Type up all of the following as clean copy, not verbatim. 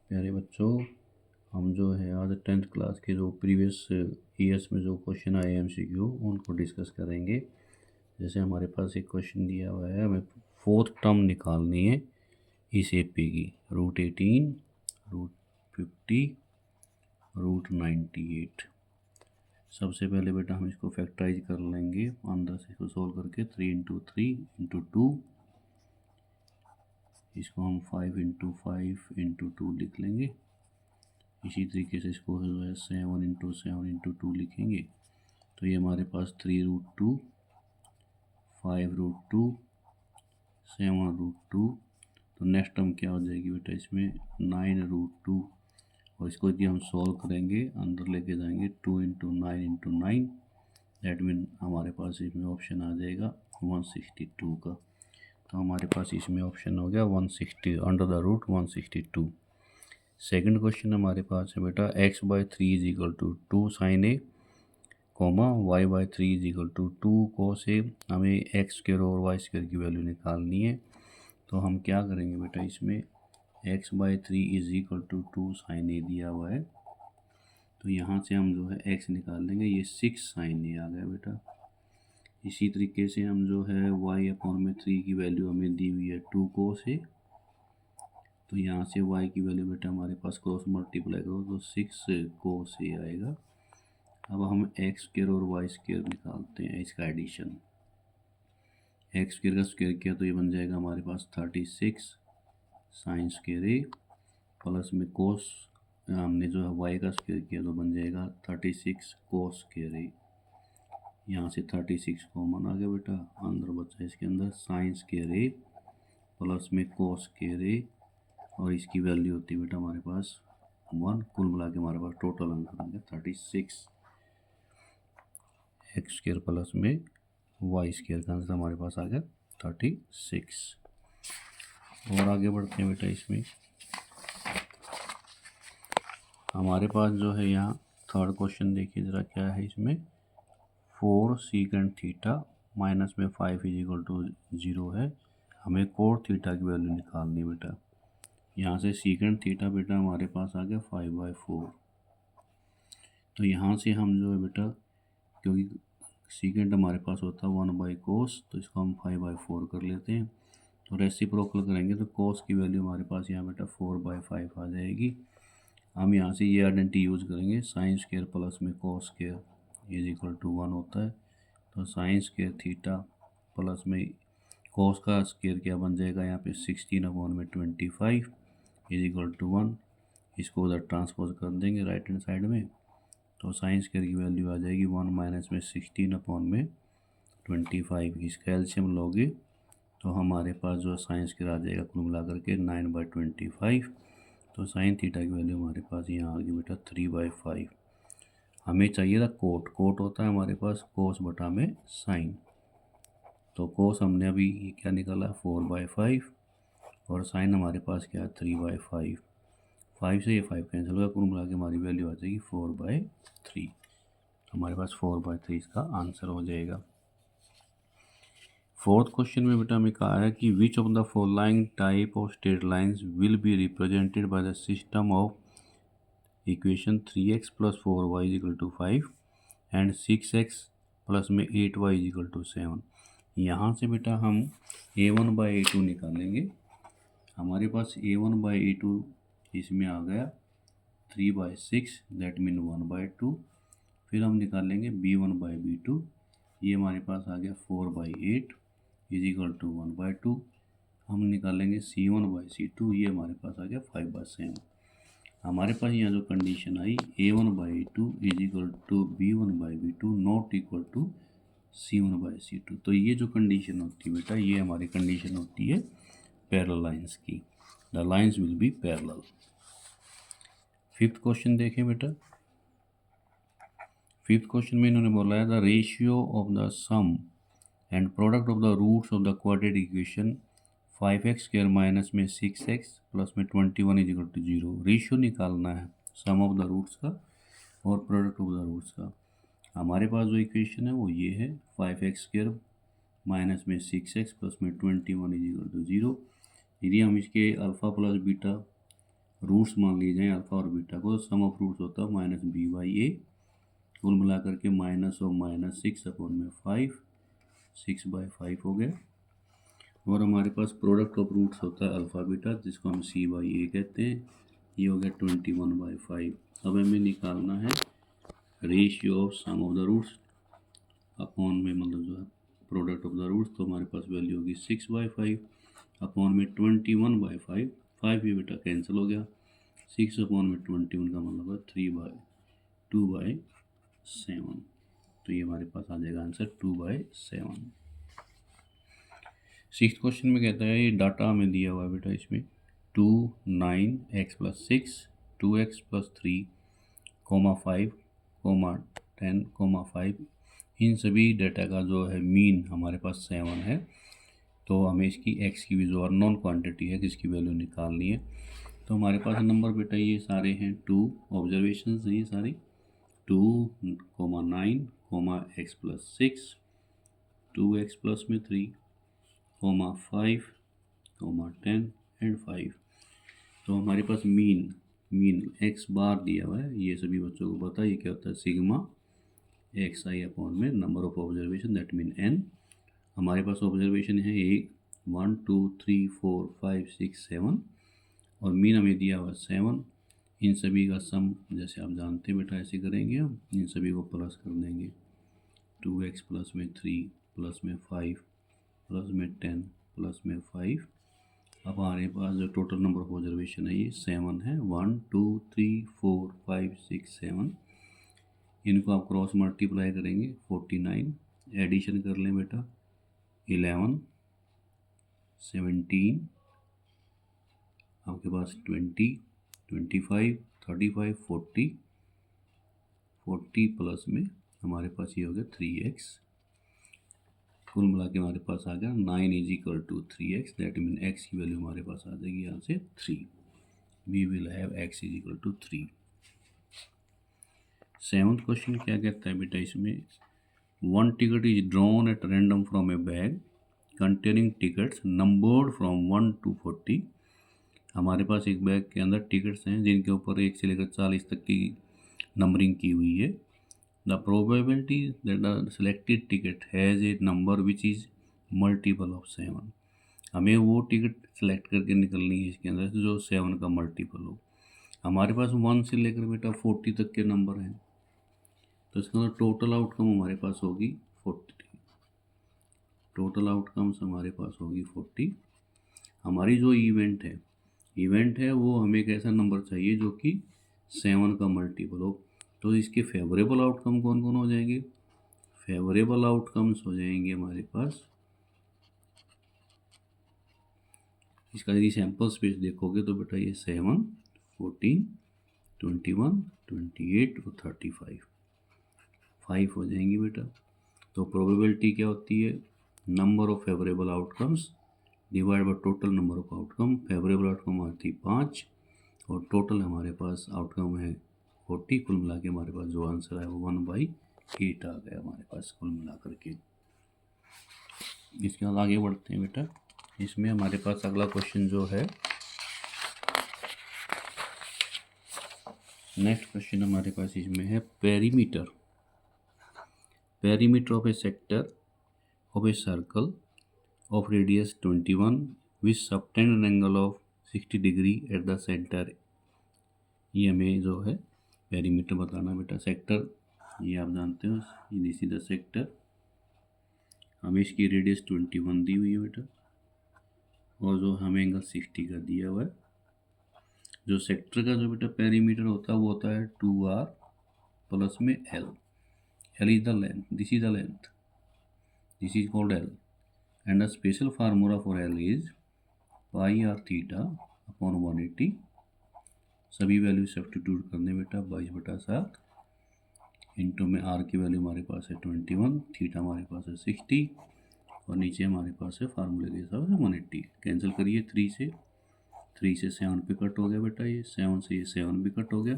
प्यारे बच्चों, हम जो है आज 10th क्लास के जो प्रीवियस ईयर्स में जो क्वेश्चन आए MCQ उनको डिस्कस करेंगे। जैसे हमारे पास एक क्वेश्चन दिया हुआ है, हमें फोर्थ टर्म निकालनी है इस AP की, √18, √50, √98। सबसे पहले बेटा हम इसको फैक्टराइज कर लेंगे अंदर से इसको सोल्व करके। 3 × 3 × 2, इसको हम 5 × 5 × 2 लिख लेंगे। इसी तरीके से इसको जो है 7 × 7 × 2 लिखेंगे। तो ये हमारे पास 3√2, 5√2, 7√2। तो नेक्स्ट टर्म क्या हो जाएगी बेटा इसमें 9√2। और इसको यदि हम सॉल्व करेंगे अंदर लेके जाएंगे 2 × 9 × 9, दैट मीन हमारे पास इसमें ऑप्शन आ जाएगा 162 का। तो हमारे पास इसमें ऑप्शन हो गया 160 √162। सेकंड क्वेश्चन हमारे पास है बेटा x/3 = 2 sin a, y/3 = 2 cos a। हमें x² और y² की वैल्यू निकालनी है। तो हम क्या करेंगे बेटा, इसमें x/3 = 2 sin a दिया हुआ है, तो यहाँ से हम जो है x निकाल लेंगे। ये 6 sin a आ गया बेटा। इसी तरीके से हम जो है y/3 की वैल्यू हमें दी हुई है 2 cos a, तो यहाँ से y की वैल्यू बेटा हमारे पास क्रॉस मल्टीप्लाई करो तो 6 cos a आएगा। अब हम x² और y² निकालते हैं, इसका एडिशन। x² का स्क्वायर किया तो ये बन जाएगा हमारे पास 36 sin a प्लस में cos, हमने जो है y का स्क्वायर किया तो बन जाएगा 36 cos a। यहाँ से 36 कॉमन आ गया बेटा, अंदर बचा इसके अंदर sin a प्लस में cos a, और इसकी वैल्यू होती है बेटा हमारे पास 1। कुल मिला के हमारे पास टोटल आंसर आ गया 36। x² प्लस में y² का आंसर हमारे पास आ गया 36। और आगे बढ़ते हैं बेटा, इसमें हमारे पास जो है यहाँ थर्ड क्वेश्चन देखिए ज़रा क्या है इसमें। 4 secant थीटा माइनस में 5 = 0 है। हमें cot थीटा की वैल्यू निकालनी है बेटा। यहाँ से secant थीटा बेटा हमारे पास आ गया 5/4। तो यहाँ से हम जो है बेटा, क्योंकि secant हमारे पास होता है 1/cos, तो इसको हम 5/4 कर लेते हैं। तो रेसिप्रोकल करेंगे तो cos की वैल्यू हमारे पास यहाँ बेटा 4/5 आ जाएगी। हम यहाँ से ये आइडेंटिटी यूज़ करेंगे, sin² प्लस में cos² = 1 होता है। तो sin² थीटा प्लस में cos का स्क्वायर क्या बन जाएगा यहाँ पे 16/25 = 1। इसको उधर ट्रांसपोज कर देंगे राइट हैंड साइड में, तो sin² की वैल्यू आ जाएगी 1 माइनस में 16/25। इसका एलसीएम लोगे तो हमारे पास जो sin² आ जाएगा कुल मिला करके 9/25। तो sin थीटा की वैल्यू हमारे पास यहाँ आ गई बेटा 3/5। हमें चाहिए था कोट होता है हमारे पास cos बटा में sin। तो cos हमने अभी क्या निकाला 4/5, और sin हमारे पास क्या है 3/5। 5 से ये 5 कैंसिल होगा, कुल मिला के हमारी वैल्यू आ जाएगी 4/3। हमारे पास 4/3 इसका आंसर हो जाएगा। फोर्थ क्वेश्चन में बेटा हमें कहा है कि which of the following type of straight lines will be represented by the system of equation 3x + 4y = 5 and 6x plus में 8y = 7। यहाँ से बेटा हम a1/a2 निकालेंगे। हमारे पास a1/a2 इसमें आ गया 3/6, दैट मीन 1/2। फिर हम निकालेंगे b1/b2, ये हमारे पास आ गया 4/8 = 1/2। हम निकालेंगे c1/c2, ये हमारे पास आ गया 5/7। हमारे पास यहाँ जो कंडीशन आई a1/a2 = b1/b2 not equal to c1/c2, तो ये जो कंडीशन होती है बेटा, ये हमारी कंडीशन होती है पैरेलल लाइंस की। The lines will be parallel. Fifth question देखें बेटा। फिफ्थ क्वेश्चन में इन्होंने बोला है the ratio of the sum and product of the roots of the quadratic equation 5x² minus में 6x प्लस में 21 = 0। रेशियो निकालना है सम ऑफ द रूट्स का और प्रोडक्ट ऑफ द रूट्स का। हमारे पास जो इक्वेशन है वो ये है 5x² माइनस में 6x प्लस में 21 = 0। यदि हम इसके अल्फ़ा प्लस बीटा रूट्स मान लिए जाएँ अल्फ़ा और बीटा को, तो सम ऑफ रूट्स होता है माइनस बी बाई ए, कुल मिला करके माइनस और माइनस 6/5, 6/5 हो गया। और हमारे पास प्रोडक्ट ऑफ रूट्स होता है अल्फ़ा बीटा, जिसको हम सी बाई ए कहते हैं। ये हो गया 21/5। अब हमें निकालना है ratio of sum of the roots upon में, मतलब जो है प्रोडक्ट ऑफ द रूट्स, तो हमारे पास वैल्यू होगी 6/5 अपॉन में 21/5। 5 ये बेटा कैंसिल हो गया, 6 अपॉन में 21 का मतलब है 2/7। तो ये हमारे पास आ जाएगा आंसर 2/7। सिक्स्थ क्वेश्चन में कहता है ये डाटा हमें दिया हुआ है बेटा, इसमें 2, 9, x+6, 2x+3, 5, 10, 5, इन सभी डाटा का जो है मीन हमारे पास 7 है। तो हमें इसकी x की भी जो और नॉन क्वांटिटी है जिसकी वैल्यू निकालनी है। तो हमारे पास नंबर बेटा ये सारे हैं 2 ऑब्जर्वेशंस हैं ये सारी, 2, 9, x+6, 2x+3, 5, 10 एंड 5। तो हमारे पास मीन x बार दिया हुआ है, ये सभी बच्चों को पता है, ये क्या होता है सिग्मा xi अपॉन में number of observation, that mean n। हमारे पास ऑब्जर्वेशन है 1, 2, 3, 4, 5, 6, 7 और मीन हमें दिया हुआ 7। इन सभी का सम जैसे आप जानते हैं बेटा ऐसे करेंगे हम, इन सभी को प्लस कर देंगे, 2x प्लस में 3 प्लस में 5 प्लस में 10 प्लस में 5। अब हमारे पास जो टोटल नंबर ऑफ ऑब्जर्वेशन है ये 7 है, 1, 2, 3, 4, 5, 6, 7। इनको आप क्रॉस मल्टीप्लाई करेंगे 49, एडिशन कर लें बेटा 11, 17, आपके पास 20, 25, 35, 40 प्लस में हमारे पास ये हो गया 3x। कुल मिला के हमारे पास आ गया 9 = 3x, दैट मीन x की वैल्यू हमारे पास आ जाएगी यहाँ से 3। We will have x = 3। Seventh question क्या कहता है बेटा इसमें, 1 ticket is drawn at random from a bag containing tickets numbered from 1 to 40। हमारे पास एक बैग के अंदर टिकट्स हैं जिनके ऊपर 1 से लेकर 40 तक की नंबरिंग की हुई है। The probability that the selected ticket has a number which is multiple of 7। हमें वो टिकट सेलेक्ट करके निकलनी है इसके अंदर से जो 7 का मल्टीपल हो। हमारे पास 1 से लेकर बेटा 40 तक के नंबर हैं, तो इसका मतलब टोटल आउटकम हमारे पास होगी 40। टोटल आउटकम्स हमारे पास होगी 40। हमारी जो इवेंट है वो हमें एक ऐसा नंबर चाहिए जो कि 7 का मल्टीपल हो। तो इसके फेवरेबल आउटकम कौन कौन हो जाएंगे, फेवरेबल आउटकम्स हो जाएंगे हमारे पास, इसका यदि सैम्पल स्पेस देखोगे तो बेटा ये 7, 14, 21, 28 और 35, 5 हो जाएंगी बेटा। तो प्रोबेबिलिटी क्या होती है, number of favourable outcomes divide by total number of outcome. Favourable outcome आती 5 और टोटल हमारे पास आउटकम है 40। कुल मिला के हमारे पास जो आंसर है वो 1/8 आ गया हमारे पास कुल मिला करके। इसके बाद आगे बढ़ते हैं बेटा, इसमें हमारे पास अगला क्वेश्चन जो है, नेक्स्ट क्वेश्चन हमारे पास इसमें है perimeter of A sector of a circle of radius 21 with subtend angle of 60 degree at the centre. ये हमें जो है पेरीमीटर बताना बेटा। सेक्टर ये आप जानते हो, दिस इज द सेक्टर, हमें इसकी रेडियस 21 दी हुई है बेटा और जो हमें एंगल 60 का दिया हुआ है। जो सेक्टर का जो बेटा पेरीमीटर होता है वो होता है 2r प्लस में l is the length, this is the length, this is called l and the special formula for l is pi r theta upon 180। सभी वैल्यू सब्स्टिट्यूट करने बेटा, 22/7 इंटू में r की वैल्यू हमारे पास है 21, थीटा हमारे पास है 60 और नीचे हमारे पास है फार्मूले के हिसाब से 180। कैंसिल करिए 3 से 7 पे कट हो गया बेटा, ये 7 से ये 7 भी कट हो गया।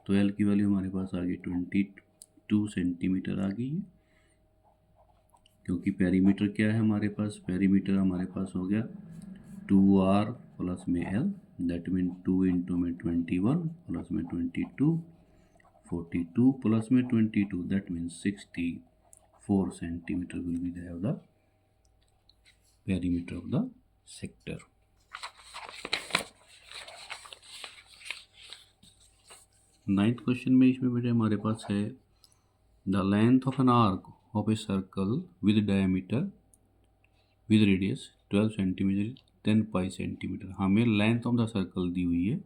तो एल की वैल्यू हमारे पास आ गई 22 सेंटीमीटर आ गई है, क्योंकि पेरीमीटर क्या है हमारे पास, पेरीमीटर हमारे पास हो गया 2r प्लस में l दैट मीन 2 इंटू में 21 प्लस में 22, 42 प्लस में 22, that mean 64 centimetre will be the perimeter of the sector. Ninth question में इसमें बेटे हमारे पास है the length of an arc of a circle with diameter with radius 12 centimetre 10 pi centimetre. हमें length of the circle दी हुई है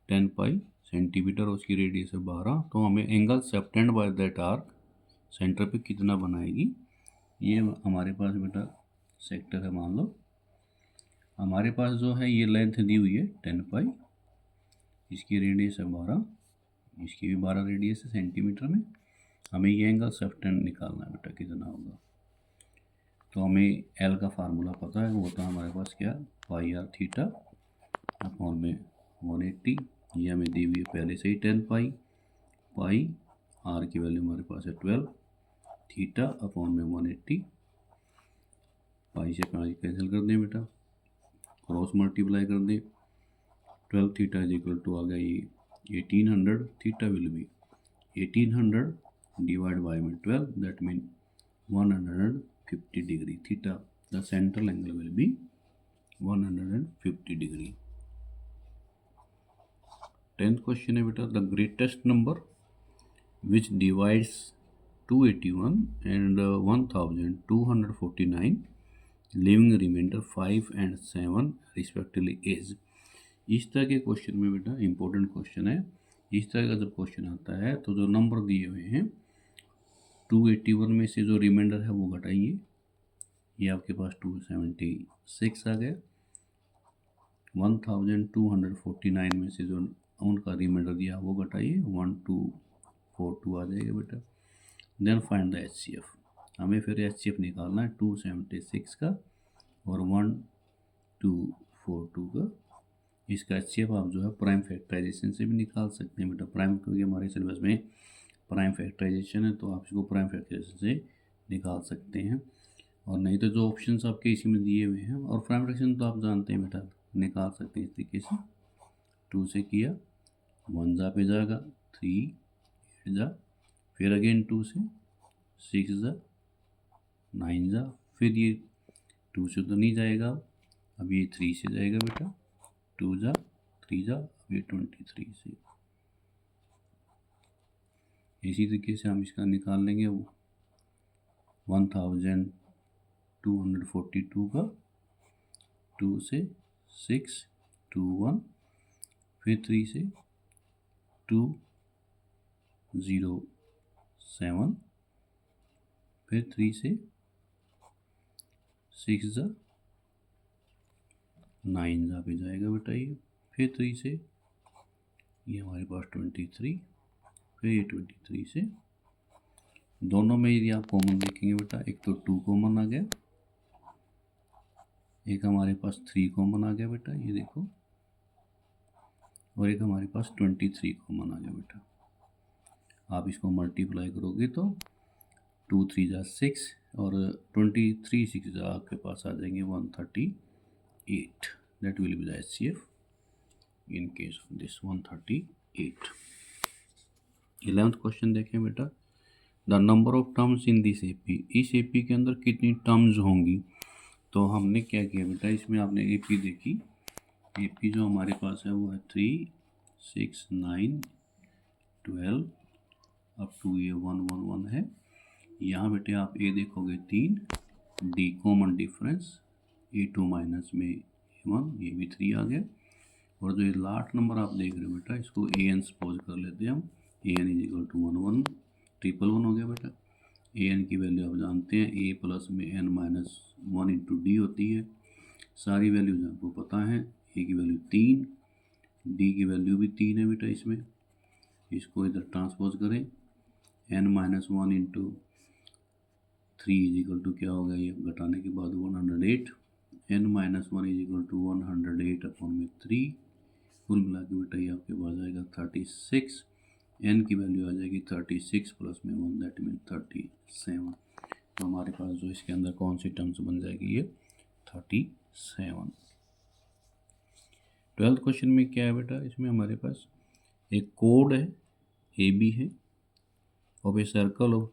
10 पाई centimetre और उसकी रेडियस है 12, तो हमें angle subtended by that arc centre पे कितना बनाएगी, ये हमारे पास बेटा सेक्टर है। मान लो हमारे पास जो है ये लेंथ दी हुई है 10 पाई, इसकी रेडियस है 12, इसकी भी 12 रेडियस है सेंटीमीटर में। हमें ये एंगल सेप्टेंड निकालना है बेटा कितना होगा। तो हमें एल का फार्मूला पता है, वो तो हमारे पास क्या पाई आर थीटा अपॉन में 180, ये हमें दी हुई है पहले से ही 10 पाई, पाई आर की वैल्यू हमारे पास है 12, थीटा अपॉन में 180, पाई से पाई कैंसिल कर दें बेटा, क्रॉस मल्टीप्लाई कर दें, 12 थीटा इज इक्वल टू आ गया ये 1800, theta will be 1800 divide by में 12, that mean 150 degree, theta the central angle will be 150 degree. 10th question है बेटा the greatest number which divides 281 and 1249 leaving remainder 5 and 7 respectively is. इस तरह के question में बेटा इंपॉर्टेंट क्वेश्चन है, इस तरह का जब क्वेश्चन आता है तो जो नंबर दिए हुए हैं 281 में से जो रिमाइंडर है वो घटाइए, ये आपके पास 276 आ गया, 1249 में से जो उनका रिमाइंडर दिया वो घटाइए, 1242 आ जाएगा बेटा। देन फाइंड द HCF, हमें फिर HCF निकालना है 276 का और 1242 का। इसका HCF आप जो है प्राइम फैक्टराइजेशन से भी निकाल सकते हैं बेटा, प्राइम क्योंकि हमारे सिलेबस में प्राइम फैक्टराइजेशन है तो आप इसको प्राइम फैक्टराइजेशन से निकाल सकते हैं, और नहीं तो जो ऑप्शंस आपके इसी में दिए हुए हैं, और प्राइम फैक्टराइजेशन तो आप जानते हैं बेटा निकाल सकते हैं इस तरीके से, 2 से किया 1 जा पे जाएगा, 3 8 जा, फिर अगेन 2 से 6 जा, 9 जा, फिर ये 2 से तो नहीं जाएगा, अब ये 3 से जाएगा बेटा, 2 जा 3 जा, अब ये 23 से। इसी तरीके से हम इसका निकाल लेंगे 1242 का, 2 से 6 2 1, फिर 3 से 2 0 7, फिर 3 से 6 जा 9 जा पे जाएगा बेटा ये, फिर 3 से ये हमारे पास 23, फिर ये 23 से, दोनों में यदि आप कॉमन देखेंगे बेटा, एक तो 2 कॉमन आ गया, एक हमारे पास 3 कॉमन आ गया बेटा, ये देखो, और एक हमारे पास 23 कॉमन आ गया बेटा। आप इसको मल्टीप्लाई करोगे तो 2 3 जा 6 और 23 6 जा आपके पास आ जाएंगे 138, that will be the HCF in case of this 138। 11th question देखें बेटा the number of terms in this AP, इस AP के अंदर कितनी टर्म्स होंगी। तो हमने क्या किया बेटा, इसमें आपने AP देखी, AP जो हमारे पास है वो है 3 6 9 12 अप टू ये 1 1 1 है। यहाँ बेटे आप A देखोगे 3, D common difference, A2 minus में 1, ये भी 3 आ गया, और जो ये लास्ट नंबर आप देख रहे हो बेटा इसको AN सपोज कर लेते हैं हम, AN is equal to 1 1 triple 1 हो गया बेटा। AN की वैल्यू आप जानते हैं A प्लस में N माइनस 1 इंटू D होती है, सारी वैल्यूज आपको पता है, A की वैल्यू 3, D की वैल्यू भी 3 है बेटा इसमें, इसको इधर ट्रांसपोज करें, N minus 1 into 3 is equal to क्या होगा, ये घटाने के बाद 108, N minus 1 is equal to 108 upon में 3, कुल मिला के बेटा ये आपके पास आएगा 36, N की वैल्यू आ जाएगी 36 प्लस में 1, दैट मीन 37। तो हमारे पास जो इसके अंदर कौन सी टर्म्स बन जाएगी, ये 37। 12th क्वेश्चन में क्या है बेटा, इसमें हमारे पास एक कोड है, ए बी है, of a circle of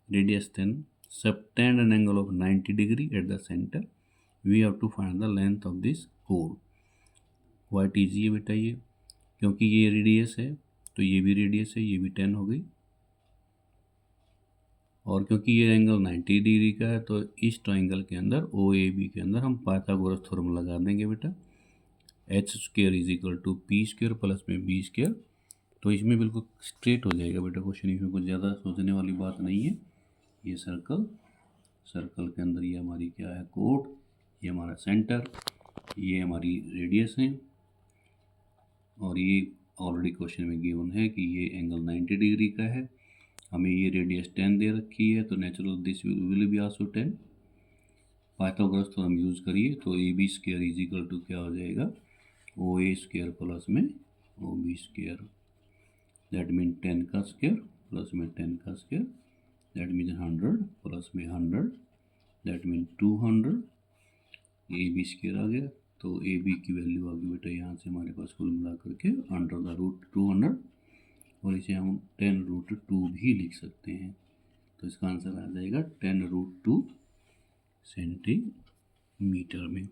radius 10 subtend an angle of 90 degree at the centre, we have to find the length of this कोड। वाइट ईजी है बेटा ये, क्योंकि ये रेडियस है तो ये भी रेडियस है, ये भी 10 हो गई, और क्योंकि ये एंगल 90 डिग्री का है तो इस ट्राइंगल के अंदर ओ ए बी के अंदर हम पाइथागोरस थ्योरम लगा देंगे बेटा, H square is equal to P square plus में बी स्क्वेयर। तो इसमें बिल्कुल स्ट्रेट हो जाएगा बेटा क्वेश्चन, इसमें कुछ ज़्यादा सोचने वाली बात नहीं है। ये सर्कल के अंदर ये हमारी क्या है कोड, ये हमारा सेंटर, ये हमारी रेडियस है, और ये ऑलरेडी क्वेश्चन में गिवन है कि ये एंगल 90 डिग्री का है, हमें ये रेडियस 10 दे रखी है, तो natural this will be also 10। Pythagoras theorem use करिए तो A B square is equal to क्या हो जाएगा, ओ ए स्क्वायर प्लस में O B square, that mean 10 का स्क्वायर प्लस में 10 का स्क्वायर, दैट मीन 100 प्लस में 100, that mean 200, A B square आ गया। तो ए बी की वैल्यू आ गई बेटा यहाँ से हमारे पास कुल मिला करके अंडर द रूट 200, और इसे हम 10 रूट 2 भी लिख सकते हैं। तो इसका आंसर आ जाएगा 10 रूट 2 सेंटीमीटर में।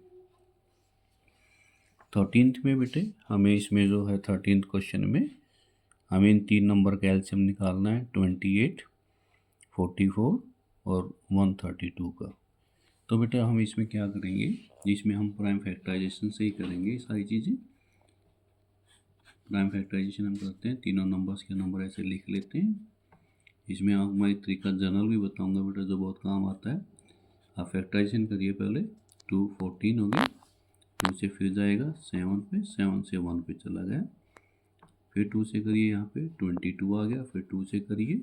13th में बेटे हमें इसमें जो है 13th क्वेश्चन में हमें इन 3 नंबर का एलसीएम निकालना है, 28, 44 और 132 का। तो बेटा हम इसमें क्या करेंगे, इसमें हम प्राइम फैक्टराइजेशन से ही करेंगे सारी चीज़ें। प्राइम फैक्टराइजेशन हम करते हैं, तीनों नंबर्स के नंबर ऐसे लिख लेते हैं। इसमें आप मैं एक तरीका जनरल भी बताऊंगा बेटा जो बहुत काम आता है। आप फैक्टराइजेशन करिए, पहले 2 14 हो गया, 2 से फिर जाएगा 7 पे, 7 से 1 पे चला गया, फिर 2 से करिए यहाँ पे 22 आ गया, फिर 2 से करिए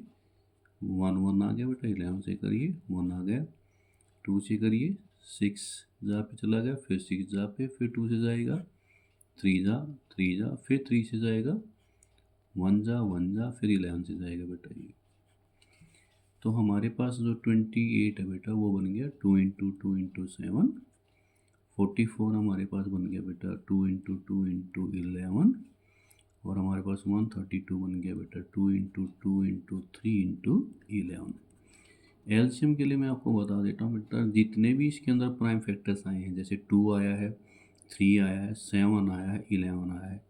1 1 आ गया बेटा, 11 से करिए 1 आ गया, 2 से करिए 6 जा पे चला गया, फिर 6 जा पे, फिर 2 से जाएगा 3 जा, फिर 3 से जाएगा 1 जा, फिर 11 से जाएगा बेटा ये। तो हमारे पास जो 28 है बेटा वो बन गया 2 इंटू 2 इंटू 7, 44 हमारे पास बन गया बेटा 2 इंटू 2 इंटू 11, और हमारे पास 132 बन गया बेटा 2 इंटू 2 इंटू 3 इंटू 11। एलसीएम के लिए मैं आपको बता देता हूँ बेटा, जितने भी इसके अंदर प्राइम फैक्टर्स आए हैं, जैसे 2 आया है, 3 आया है, 7 आया है, 11 आया है,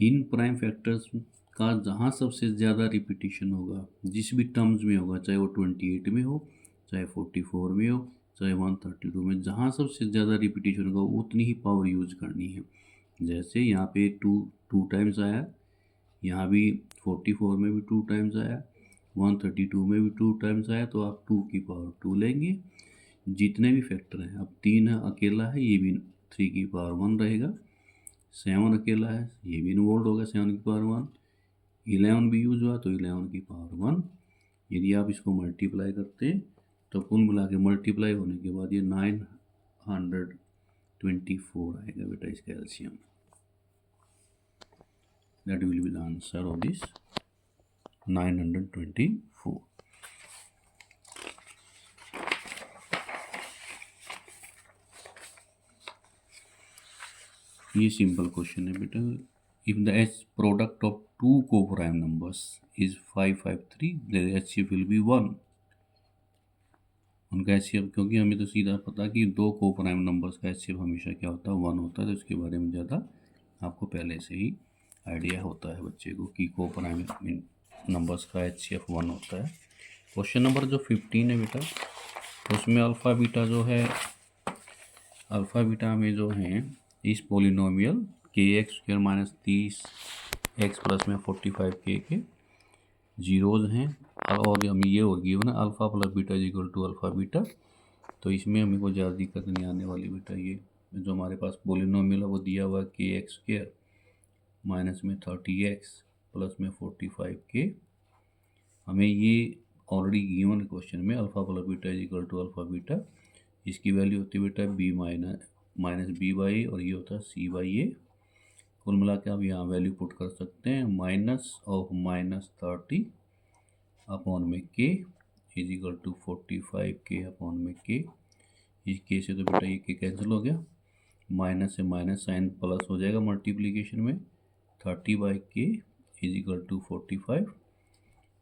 इन प्राइम फैक्टर्स का जहाँ सबसे ज़्यादा रिपीटिशन होगा, जिस भी टर्म्स में होगा, चाहे वो 28 में हो, चाहे 44 में हो, चाहे 132 में, जहाँ सबसे ज़्यादा रिपीटिशन होगा उतनी ही पावर यूज़ करनी है। जैसे यहाँ पे 2 टाइम्स आया, यहाँ भी 44 में भी 2 टाइम्स आया, 132 में भी 2 टाइम्स आया, तो आप 2 की पावर 2 लेंगे। जितने भी फैक्टर हैं, अब 3 अकेला है, ये भी 3 की पावर 1 रहेगा, 7 अकेला है, ये भी इन्वॉल्व होगा 7 की पावर 1, 11 भी यूज हुआ तो 11 की पावर 1। यदि आप इसको मल्टीप्लाई करते हैं तो कुल मिला के मल्टीप्लाई होने के बाद ये 924 आएगा बेटा इसका LCM. That will be the answer of this 924। ये सिंपल क्वेश्चन है बेटा। If the H product of 2 coprime numbers is 553, their HCF will be 1। उनका एचसीएफ, क्योंकि हमें तो सीधा पता कि 2 को-प्राइम नंबर्स का एचसीएफ हमेशा क्या होता है 1 होता है, तो इसके बारे में ज़्यादा आपको पहले से ही आइडिया होता है बच्चे को कि को-प्राइम नंबर्स का एचसीएफ 1 होता है। क्वेश्चन नंबर जो 15 है बेटा, उसमें अल्फ़ा बीटा जो है, अल्फ़ा बीटा में जो है इस पोलिनोमियल के x square minus 30 x plus में 45 के जीरोज़ हैं, और हमें ये होगी ना alpha plus beta is equal to alpha beta. तो इसमें हमें कोई ज़्यादा दिक्कत नहीं आने वाली बेटा। ये जो हमारे पास पोलिनोमियल है वो दिया हुआ है के एक्स स्क्वायर माइनस में 30x प्लस में 45 के, हमें ये ऑलरेडी गिवन क्वेश्चन में alpha plus beta is equal to alpha beta, इसकी वैल्यू होती है बेटा b minus B by A, और ये होता है c बाई ए। कुल मिला के आप यहाँ वैल्यू पुट कर सकते हैं, माइनस ऑफ माइनस 30 अपॉन में के इज इक्वल टू 45 के अपॉन में के। इस के से तो बेटा ये के कैंसिल हो गया, माइनस से माइनस साइन प्लस हो जाएगा मल्टीप्लीकेशन में, 30/k इज इक्वल टू 45।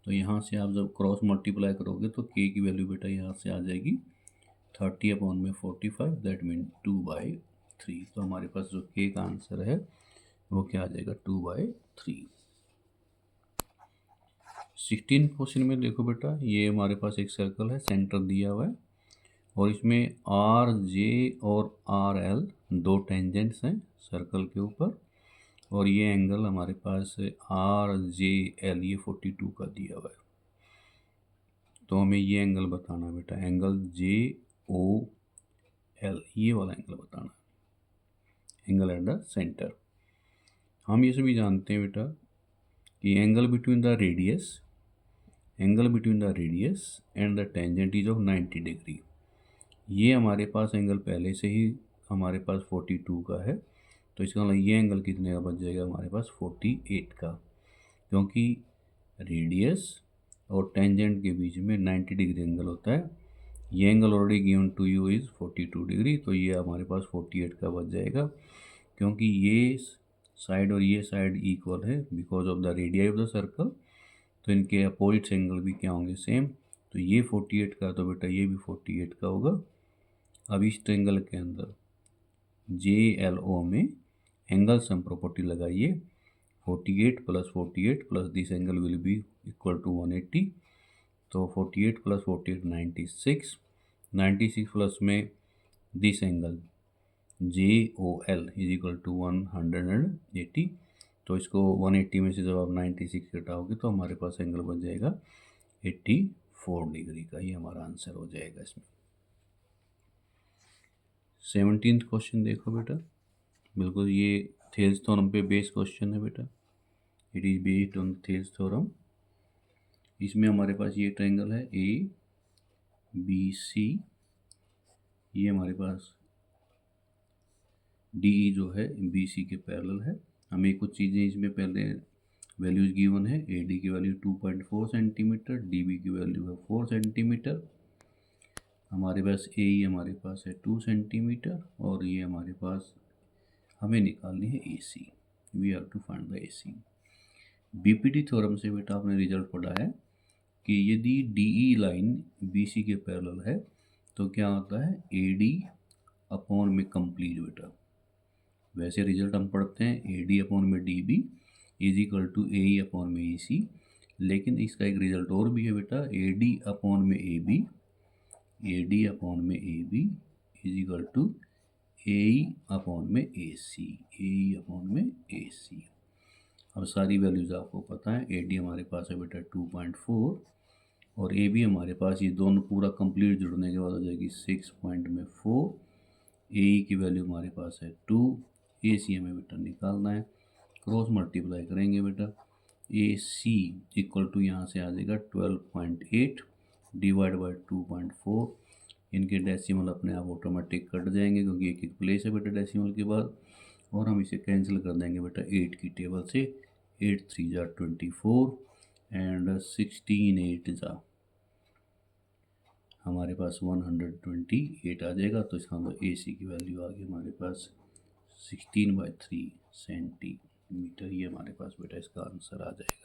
तो यहाँ से आप जब क्रॉस मल्टीप्लाई करोगे तो k की वैल्यू बेटा यहाँ से आ जाएगी 30/45, दैट मीन 2/3। तो हमारे पास जो k का आंसर है वो क्या आ जाएगा, 2/3। 16 क्वेश्चन में देखो बेटा, ये हमारे पास एक सर्कल है, सेंटर दिया हुआ है और इसमें आर जे और आर एल दो टेंजेंट्स हैं सर्कल के ऊपर, और ये एंगल हमारे पास आर जे एल ये 42 का दिया हुआ है। तो हमें ये एंगल बताना है बेटा, एंगल जे ओ एल, ये वाला एंगल बताना है, एंगल एट द सेंटर। हम ये सभी जानते हैं बेटा कि angle between the radius and the tangent is of 90 degree. ये हमारे पास एंगल पहले से ही हमारे पास 42 का है, तो इसका मतलब ये एंगल कितने का बच जाएगा हमारे पास, 48 का, क्योंकि रेडियस और टेंजेंट के बीच में 90 डिग्री एंगल होता है। ये angle already given to you is 42 degree, तो ये हमारे पास 48 का बच जाएगा, क्योंकि ये साइड और ये साइड इक्वल है because of the radii of the circle, तो इनके अपोजिट एंगल भी क्या होंगे, सेम। तो ये 48 का, तो बेटा ये भी 48 का होगा। अब इस ट्रायंगल के अंदर जे एल ओ में एंगल सम प्रॉपर्टी लगाइए, 48 + 48 plus this angle will be equal to 180। तो 48 + 48 96, 96 प्लस में this angle J O L is equal to 180। तो इसको 180 में से जब आप 96 घटाओगे तो हमारे पास एंगल बन जाएगा 84 डिग्री का। ये हमारा आंसर हो जाएगा इसमें। 17th क्वेश्चन देखो बेटा, बिल्कुल ये थेल्स थ्योरम पे बेस क्वेश्चन है बेटा, it is based on Thales theorem. इसमें हमारे पास ये ट्रायंगल है ए बी सी, ये हमारे पास डी जो है बी सी के पैरेलल है। हमें कुछ चीज़ें इसमें पहले वैल्यूज गिवन है, ए डी की वैल्यू 2.4 सेंटीमीटर, डी बी की वैल्यू है 4 सेंटीमीटर, हमारे पास ए ई हमारे पास है 2 सेंटीमीटर, और ये हमारे पास हमें निकालनी है A C, we have to find the A C. B P T theorem से बेटा आपने रिजल्ट पढ़ा है कि यदि D E line B C के पैरेलल है तो क्या होता है, ए डी अपॉन में कंप्लीट बेटा। वैसे रिजल्ट हम पढ़ते हैं ए डी अपॉन में D B is equal to A E upon में ए सी, लेकिन इसका एक रिजल्ट और भी है बेटा, ए डी अपॉन में A B, A D upon में A B is equal to A E upon में A C, A E upon में ए सी। अब सारी वैल्यूज़ आपको पता है, ए डी हमारे पास है बेटा 2.4 और ए बी हमारे पास, ये दोनों पूरा कंप्लीट जुड़ने के बाद हो जाएगी 6.4, ए ई की वैल्यू हमारे पास है 2, ए सी हमें बेटा निकालना है, क्रॉस मल्टीप्लाई करेंगे बेटा, ए सी इक्वल टू यहाँ से आ जाएगा 12.8 डिवाइड बाई 2.4, इनके डेसिमल अपने आप ऑटोमेटिक कट जाएंगे क्योंकि एक एक प्लेस है बेटा डेसिमल के बाद, और हम इसे कैंसिल कर देंगे बेटा 8 की टेबल से, 8 3 जा 24 एंड 16 8 जा हमारे पास 128 आ जाएगा। तो इसका मतलब ए सी की वैल्यू आ गई हमारे पास 16/3 सेंटीमीटर, ये हमारे पास बेटा इसका आंसर आ जाएगा।